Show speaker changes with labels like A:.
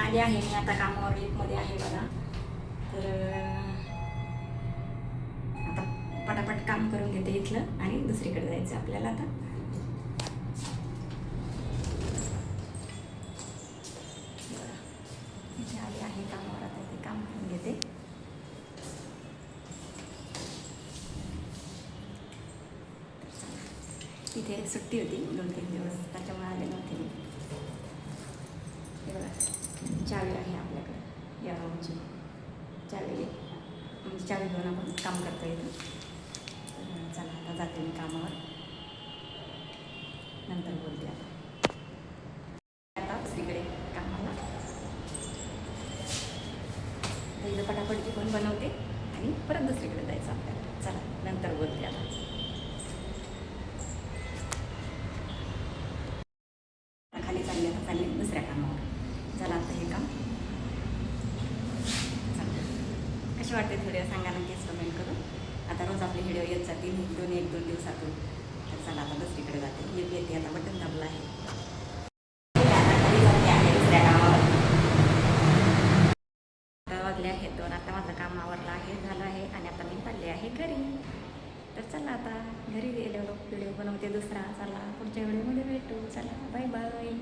A: आली आहे मी आता कामावर मध्ये आहे बघा. तर आता पटापट काम करून घेते इथलं आणि दुसरीकडे जायचं आपल्याला. आता इथे आली आहे कामावर, आता ते काम करून घेते. इथे सुट्टी होती 2-3 दिवस, त्याच्यामुळे आले नव्हते मी. हे बघा चावी आहे आपल्याकडे, या रूमची चावी, म्हणजे चावी घेऊन आपण काम करता येतं. चला आता जाते मी कामावर, नंतर बोलते. आता दुसरीकडे कामाला इथं पटापट जेवण बनवते आणि परत दुसरीकडे जायचं आपल्याला. चला नंतर बोलते. आता खाली चालले दुसऱ्या कामावर. चला आता हे काम कसे वाटते थोडे सांगा नक्कीच कमेंट करून. आता रोज आपले व्हिडिओ येत जातील 1-2 दिवसातून. तर चला आता दुसरीकडे जाते. येते आता बटन दाबलं आहे. दुसऱ्या कामावर वाजले आहेत 2. आता माझं काम आवरलं आहे, झालं आहे आणि आता मी चालले आहे घरी. तर चला आता घरी गेल्यावर व्हिडिओ बनवते दुसरा. चला पुढच्या व्हिडिओमध्ये भेटू. चला बाय बाय.